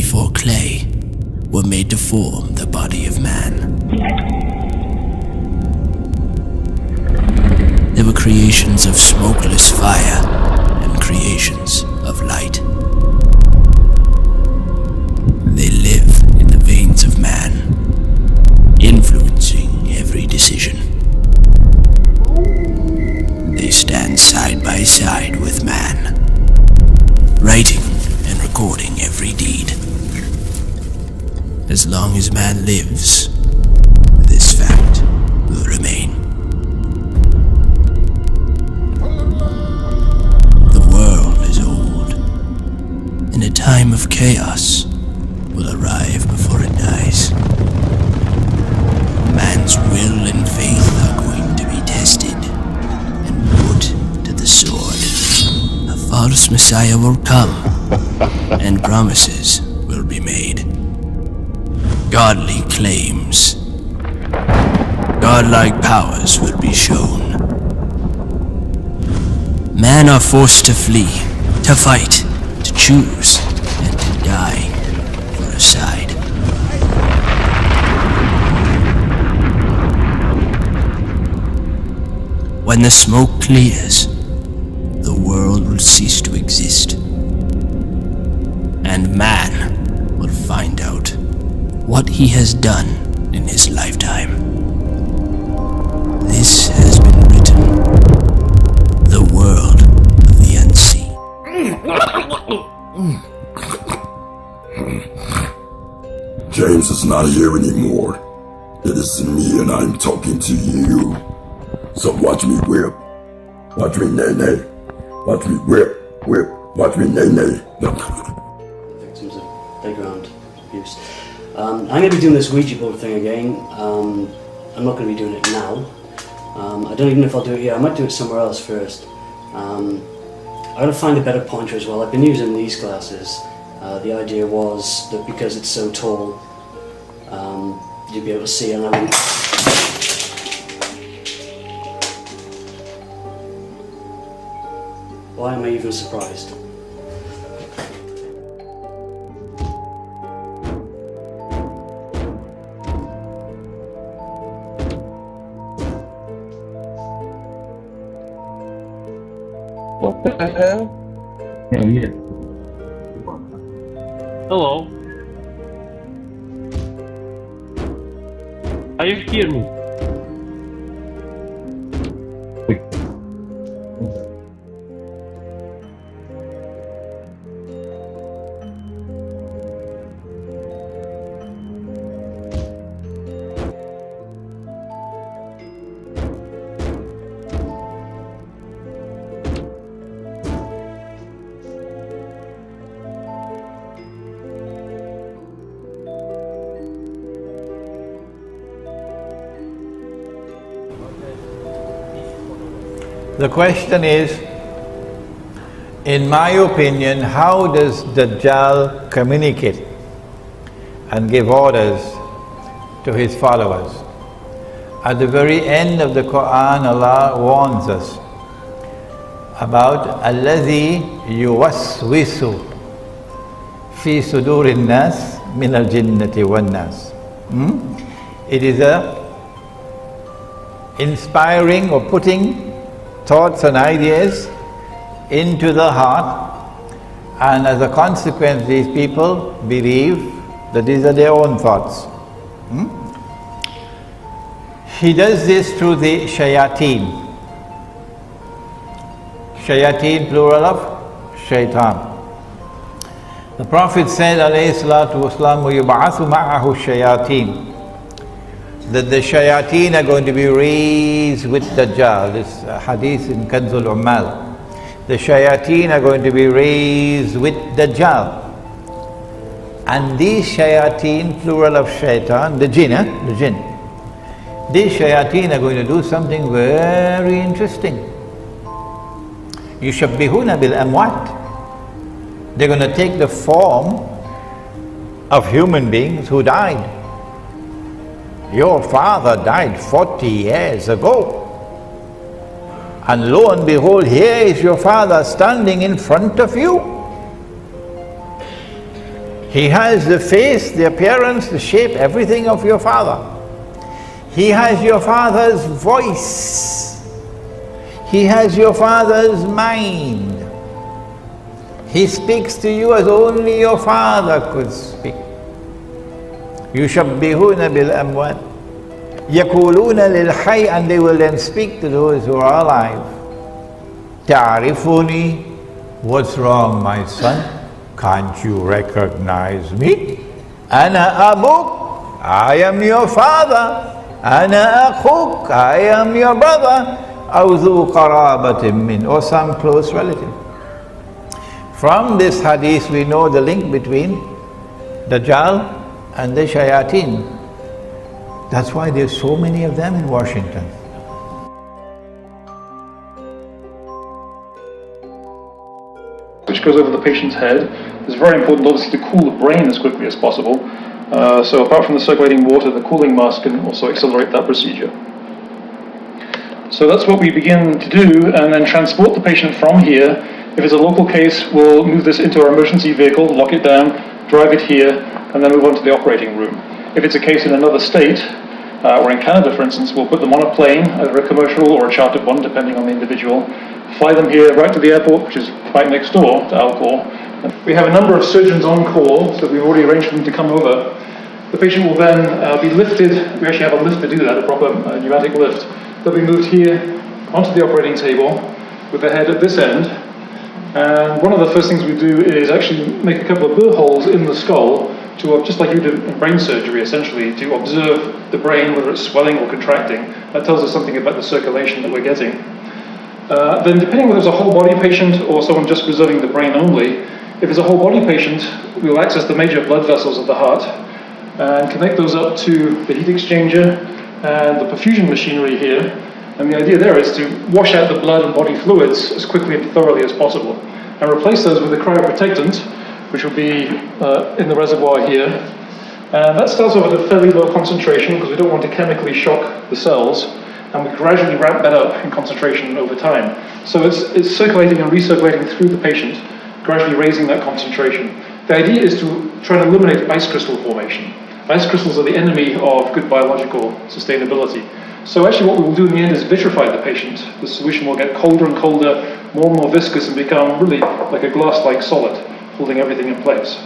before clay were made to form the body of man. There were creations of smokeless fire and creations of light. They live in the veins of man, influencing every decision. They stand side by side with man, writing and recording every deed. As long as man lives, this fact will remain. The world is old, and a time of chaos will arrive before it dies. Man's will and faith are going to be tested and put to the sword. A false Messiah will come, and promises will be made. Godly claims, godlike powers will be shown. Men are forced to flee, to fight, to choose, and to die for a side. When the smoke clears, the world will cease to exist, and man will find out what he has done in his lifetime. This has been written, the world of the unseen. James is not here anymore. It is me and I'm talking to you. So watch me whip. Watch me nay-nay. Watch me whip, whip. Watch me nay-nay. Victims of playground abuse. I'm going to be doing this Ouija board thing again. I'm not going to be doing it now. I don't even know if I'll do it here. I might do it somewhere else first. I'm going to find a better pointer as well. I've been using these glasses. The idea was that because it's so tall, you'd be able to see, and I wouldn't. Why am I even surprised? What the hell? Yeah, yeah. Hello? Are you hear me? The question is, in my opinion, how does Dajjal communicate and give orders to his followers? At the very end of the Quran, Allah warns us about الَّذِي يُوَسْوِسُ فِي صُدُورِ النَّاسِ مِنَ الْجِنَّةِ وَالنَّاسِ. It is a inspiring or putting thoughts and ideas into the heart, and as a consequence these people believe that these are their own thoughts. He does this through the shayateen. Shayateen, plural of shaitan. The Prophet said, alayhi salatu wasalam, وَيُبْعَثُ مَعَهُ الشَّيَاطِينَ, that the shayateen are going to be raised with Dajjal. This hadith in Kanzul Ummal. The shayateen are going to be raised with Dajjal. And these shayateen, plural of shaitan, the jinn, these shayateen are going to do something very interesting. يُشَبِّهُونَ بِالْأَمْوَاتِ. They're going to take the form of human beings who died. Your father died 40 years ago. And lo and behold, here is your father standing in front of you. He has the face, the appearance, the shape, everything of your father. He has your father's voice. He has your father's mind. He speaks to you as only your father could speak. يُشَبِّهُونَ بِالْأَمْوَاتِ يَقُولُونَ لِلْحَيِّ, and they will then speak to those who are alive. تَعْرِفُنِي, what's wrong, my son? Can't you recognize me? أَنَا أَبُوك, I am your father. أَنَا أَخُوك, I am your brother. أَوْ ذُو قَرَابَةٍ مِّنْ, or some close relative. From this hadith we know the link between Dajjal and the shayateen. That's why there's so many of them in Washington. Which goes over the patient's head. It's very important, obviously, to cool the brain as quickly as possible. So apart from the circulating water, the cooling mask can also accelerate that procedure. So that's what we begin to do, and then transport the patient from here. If it's a local case, we'll move this into our emergency vehicle, lock it down, drive it here, and then move on to the operating room. If it's a case in another state, or in Canada, for instance, we'll put them on a plane, either a commercial or a chartered one, depending on the individual, fly them here right to the airport, which is right next door to Alcor. We have a number of surgeons on call, so we've already arranged for them to come over. The patient will then be lifted. We actually have a lift to do that, a proper pneumatic lift. They'll be moved here onto the operating table with the head at this end. And one of the first things we do is actually make a couple of burr holes in the skull, to just like you do in brain surgery, essentially, to observe the brain, whether it's swelling or contracting. That tells us something about the circulation that we're getting. Then depending whether it's a whole body patient or someone just preserving the brain only, if it's a whole body patient, we'll access the major blood vessels of the heart and connect those up to the heat exchanger and the perfusion machinery here. And the idea there is to wash out the blood and body fluids as quickly and thoroughly as possible and replace those with a cryoprotectant, which will be in the reservoir here. And that starts off at a fairly low concentration because we don't want to chemically shock the cells, and we gradually ramp that up in concentration over time. So it's circulating and recirculating through the patient, gradually raising that concentration. The idea is to try and eliminate ice crystal formation. Ice crystals are the enemy of good biological sustainability. So actually what we will do in the end is vitrify the patient. The solution will get colder and colder, more and more viscous, and become really like a glass-like solid, holding everything in place.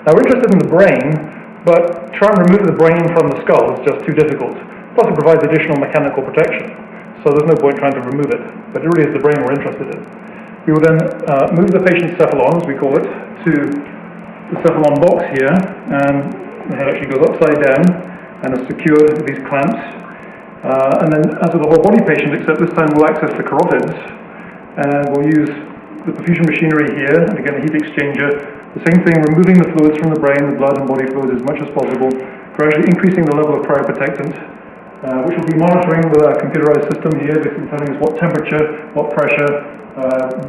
Now we're interested in the brain, but trying to remove the brain from the skull is just too difficult. Plus it provides additional mechanical protection, so there's no point trying to remove it. But it really is the brain we're interested in. We will then move the patient's cephalon, as we call it, to the cephalon box here, and the head actually goes upside down and is secured with these clamps. And then, as with a whole body patient, except this time we'll access the carotids, and we'll use the perfusion machinery here, and again the heat exchanger. The same thing, removing the fluids from the brain, the blood and body fluids as much as possible, gradually increasing the level of cryoprotectant, which will be monitoring with our computerized system here. This is telling us what temperature, what pressure,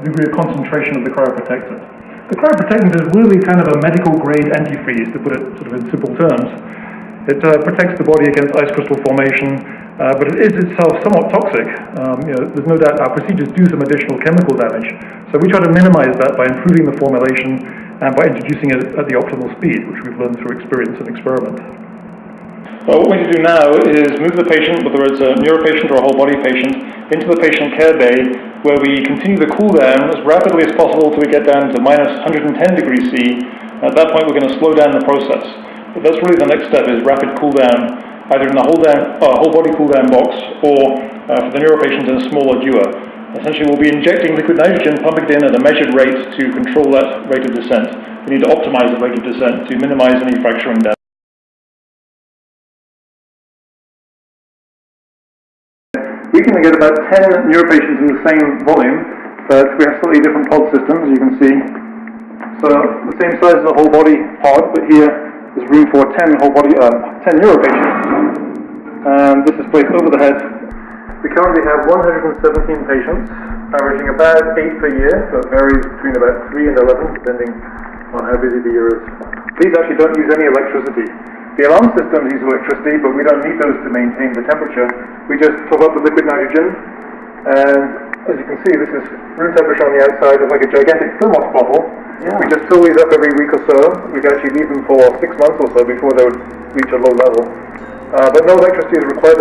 degree of concentration of the cryoprotectant. The cryoprotectant is really kind of a medical grade antifreeze, to put it sort of in simple terms. It protects the body against ice crystal formation, but it is itself somewhat toxic. There's no doubt our procedures do some additional chemical damage, so we try to minimize that by improving the formulation and by introducing it at the optimal speed, which we've learned through experience and experiment. Well, what we need to do now is move the patient, whether it's a neuro patient or a whole body patient, into the patient care bay, where we continue the cool down as rapidly as possible till we get down to minus 110 degrees C. At that point we're going to slow down the process. But that's really the next step, is rapid cool down, either in the whole body cool down box, or for the neuro patient in a smaller dewar. Essentially we'll be injecting liquid nitrogen, pumping it in at a measured rate to control that rate of descent. We need to optimize the rate of descent to minimize any fracturing damage. We can get about 10 neuro patients in the same volume, but we have slightly different pod systems, as you can see. So the same size as a whole body pod, but here there's room for 10 neuro patients. And this is placed over the head. We currently have 117 patients, averaging about 8 per year, so it varies between about 3 and 11, depending on how busy the year is. These actually don't use any electricity. The alarm systems use electricity, but we don't need those to maintain the temperature. We just top up with liquid nitrogen, and As you can see, this is room temperature on the outside of like a gigantic thermos bottle. Yeah. We just fill these up every week or so. We can actually leave them for 6 months or so before they would reach a low level. But no electricity is required.